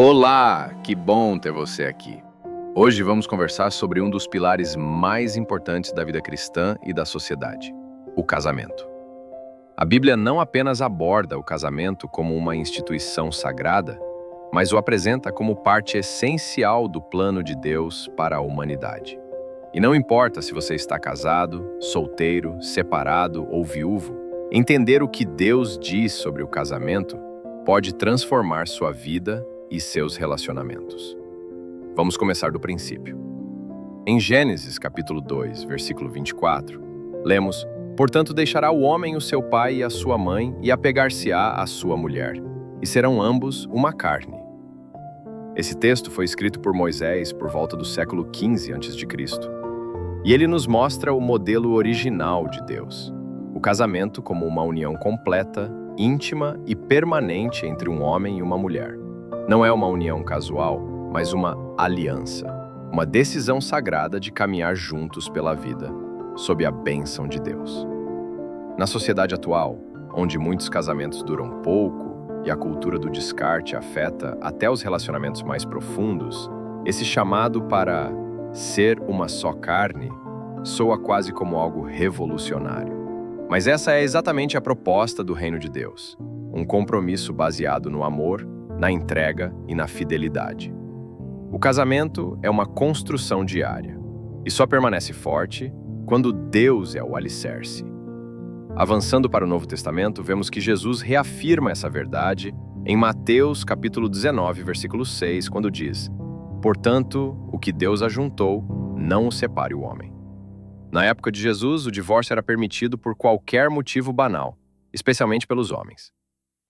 Olá, que bom ter você aqui. Hoje vamos conversar sobre um dos pilares mais importantes da vida cristã e da sociedade: o casamento. A Bíblia não apenas aborda o casamento como uma instituição sagrada, mas o apresenta como parte essencial do plano de Deus para a humanidade. E não importa se você está casado, solteiro, separado ou viúvo, entender o que Deus diz sobre o casamento pode transformar sua vida e seus relacionamentos. Vamos começar do princípio. Em Gênesis capítulo 2, versículo 24, lemos: "Portanto deixará o homem o seu pai e a sua mãe e apegar-se-á à sua mulher, e serão ambos uma carne." Esse texto foi escrito por Moisés por volta do século XV a.C. E ele nos mostra o modelo original de Deus: o casamento como uma união completa, íntima e permanente entre um homem e uma mulher. Não é uma união casual, mas uma aliança, uma decisão sagrada de caminhar juntos pela vida, sob a bênção de Deus. Na sociedade atual, onde muitos casamentos duram pouco e a cultura do descarte afeta até os relacionamentos mais profundos, esse chamado para ser uma só carne soa quase como algo revolucionário. Mas essa é exatamente a proposta do reino de Deus: um compromisso baseado no amor, na entrega e na fidelidade. O casamento é uma construção diária e só permanece forte quando Deus é o alicerce. Avançando para o Novo Testamento, vemos que Jesus reafirma essa verdade em Mateus capítulo 19, versículo 6, quando diz: "Portanto, o que Deus ajuntou, não o separe o homem." Na época de Jesus, o divórcio era permitido por qualquer motivo banal, especialmente pelos homens.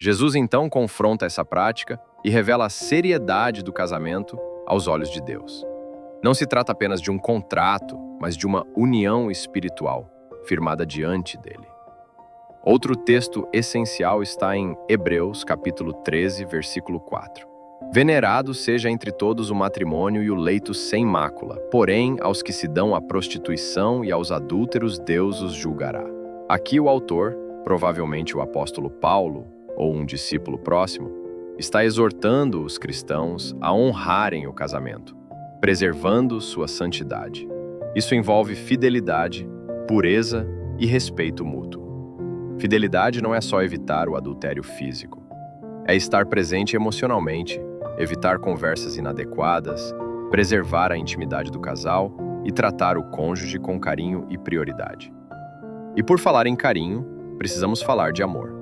Jesus então confronta essa prática e revela a seriedade do casamento aos olhos de Deus. Não se trata apenas de um contrato, mas de uma união espiritual, firmada diante dele. Outro texto essencial está em Hebreus capítulo 13, versículo 4. "Venerado seja entre todos o matrimônio e o leito sem mácula, porém aos que se dão à prostituição e aos adúlteros Deus os julgará." Aqui o autor, provavelmente o apóstolo Paulo, ou um discípulo próximo, está exortando os cristãos a honrarem o casamento, preservando sua santidade. Isso envolve fidelidade, pureza e respeito mútuo. Fidelidade não é só evitar o adultério físico. É estar presente emocionalmente, evitar conversas inadequadas, preservar a intimidade do casal e tratar o cônjuge com carinho e prioridade. E por falar em carinho, precisamos falar de amor.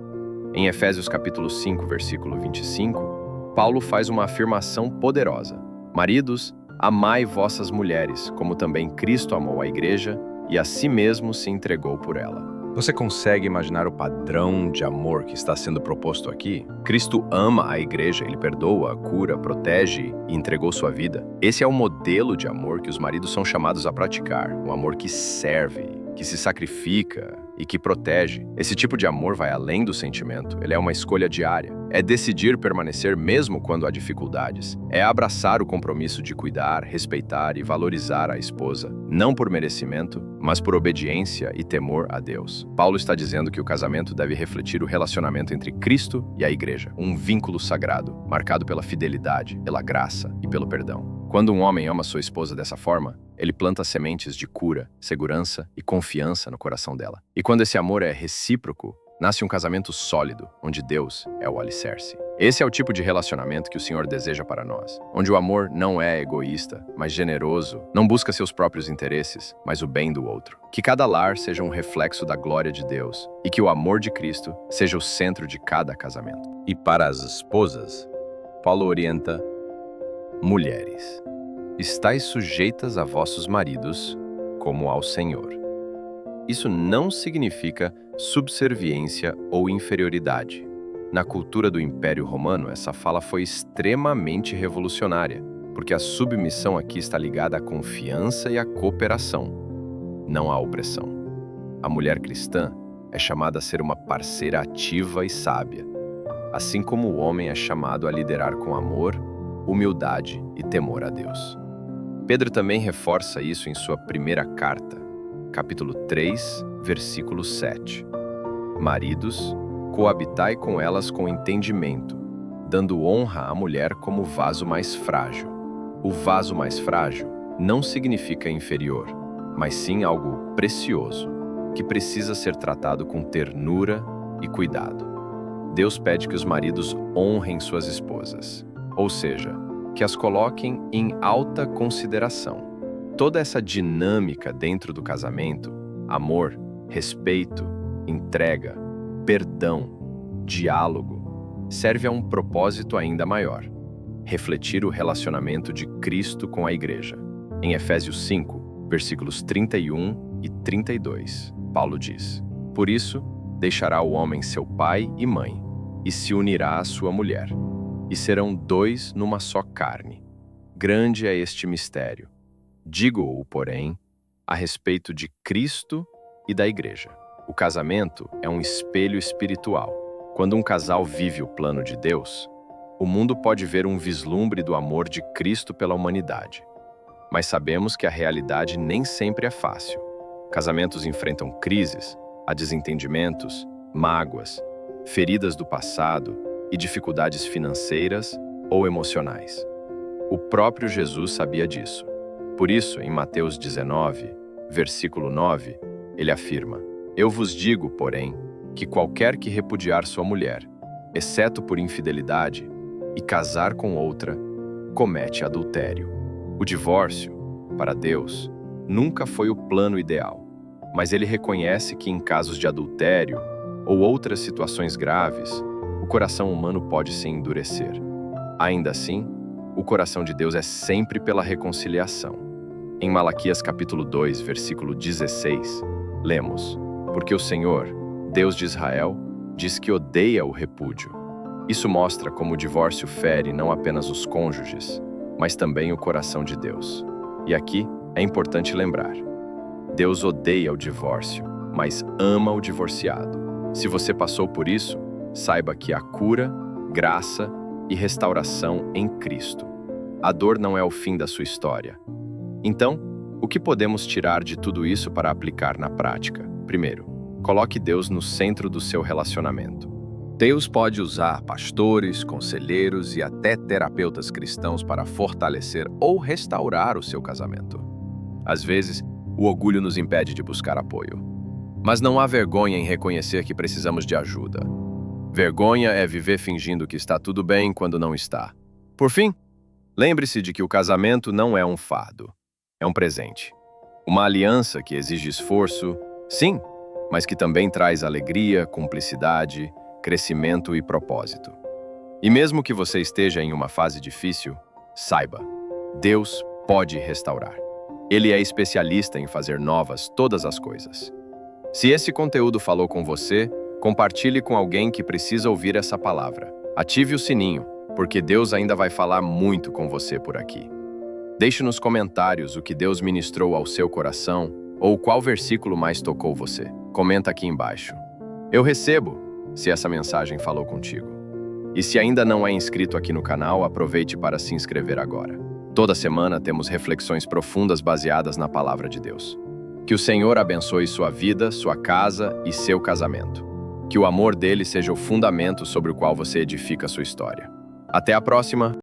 Em Efésios capítulo 5, versículo 25, Paulo faz uma afirmação poderosa: "Maridos, amai vossas mulheres, como também Cristo amou a igreja e a si mesmo se entregou por ela." Você consegue imaginar o padrão de amor que está sendo proposto aqui? Cristo ama a igreja, ele perdoa, cura, protege e entregou sua vida. Esse é o modelo de amor que os maridos são chamados a praticar, um amor que serve, que se sacrifica e que protege. Esse tipo de amor vai além do sentimento, ele é uma escolha diária. É decidir permanecer mesmo quando há dificuldades. É abraçar o compromisso de cuidar, respeitar e valorizar a esposa, não por merecimento, mas por obediência e temor a Deus. Paulo está dizendo que o casamento deve refletir o relacionamento entre Cristo e a igreja, um vínculo sagrado, marcado pela fidelidade, pela graça e pelo perdão. Quando um homem ama sua esposa dessa forma, ele planta sementes de cura, segurança e confiança no coração dela. E quando esse amor é recíproco, nasce um casamento sólido, onde Deus é o alicerce. Esse é o tipo de relacionamento que o Senhor deseja para nós, onde o amor não é egoísta, mas generoso, não busca seus próprios interesses, mas o bem do outro. Que cada lar seja um reflexo da glória de Deus e que o amor de Cristo seja o centro de cada casamento. E para as esposas, Paulo orienta: mulheres, estais sujeitas a vossos maridos, como ao Senhor. Isso não significa subserviência ou inferioridade. Na cultura do Império Romano, essa fala foi extremamente revolucionária, porque a submissão aqui está ligada à confiança e à cooperação, não à opressão. A mulher cristã é chamada a ser uma parceira ativa e sábia, assim como o homem é chamado a liderar com amor, humildade e temor a Deus. Pedro também reforça isso em sua primeira carta, capítulo 3, versículo 7. Maridos, coabitai com elas com entendimento, dando honra à mulher como vaso mais frágil. O vaso mais frágil não significa inferior, mas sim algo precioso, que precisa ser tratado com ternura e cuidado. Deus pede que os maridos honrem suas esposas, ou seja, que as coloquem em alta consideração. Toda essa dinâmica dentro do casamento, amor, respeito, entrega, perdão, diálogo, serve a um propósito ainda maior: refletir o relacionamento de Cristo com a Igreja. Em Efésios 5, versículos 31 e 32, Paulo diz: "Por isso, deixará o homem seu pai e mãe, e se unirá à sua mulher, e serão dois numa só carne. Grande é este mistério. Digo-o, porém, a respeito de Cristo e da Igreja." O casamento é um espelho espiritual. Quando um casal vive o plano de Deus, o mundo pode ver um vislumbre do amor de Cristo pela humanidade. Mas sabemos que a realidade nem sempre é fácil. Casamentos enfrentam crises, há desentendimentos, mágoas, feridas do passado e dificuldades financeiras ou emocionais. O próprio Jesus sabia disso. Por isso, em Mateus 19, versículo 9, ele afirma: "Eu vos digo, porém, que qualquer que repudiar sua mulher, exceto por infidelidade, e casar com outra, comete adultério." O divórcio, para Deus, nunca foi o plano ideal, mas ele reconhece que em casos de adultério ou outras situações graves, o coração humano pode se endurecer. Ainda assim, o coração de Deus é sempre pela reconciliação. Em Malaquias capítulo 2, versículo 16, lemos: "Porque o Senhor, Deus de Israel, diz que odeia o repúdio." Isso mostra como o divórcio fere não apenas os cônjuges, mas também o coração de Deus. E aqui é importante lembrar: Deus odeia o divórcio, mas ama o divorciado. Se você passou por isso, saiba que há cura, graça e restauração em Cristo. A dor não é o fim da sua história. Então, o que podemos tirar de tudo isso para aplicar na prática? Primeiro, coloque Deus no centro do seu relacionamento. Deus pode usar pastores, conselheiros e até terapeutas cristãos para fortalecer ou restaurar o seu casamento. Às vezes, o orgulho nos impede de buscar apoio. Mas não há vergonha em reconhecer que precisamos de ajuda. Vergonha é viver fingindo que está tudo bem quando não está. Por fim, lembre-se de que o casamento não é um fardo, é um presente. Uma aliança que exige esforço, sim, mas que também traz alegria, cumplicidade, crescimento e propósito. E mesmo que você esteja em uma fase difícil, saiba, Deus pode restaurar. Ele é especialista em fazer novas todas as coisas. Se esse conteúdo falou com você, compartilhe com alguém que precisa ouvir essa palavra. Ative o sininho, porque Deus ainda vai falar muito com você por aqui. Deixe nos comentários o que Deus ministrou ao seu coração ou qual versículo mais tocou você. Comenta aqui embaixo. Eu recebo, se essa mensagem falou contigo. E se ainda não é inscrito aqui no canal, aproveite para se inscrever agora. Toda semana temos reflexões profundas baseadas na palavra de Deus. Que o Senhor abençoe sua vida, sua casa e seu casamento. Que o amor dele seja o fundamento sobre o qual você edifica a sua história. Até a próxima!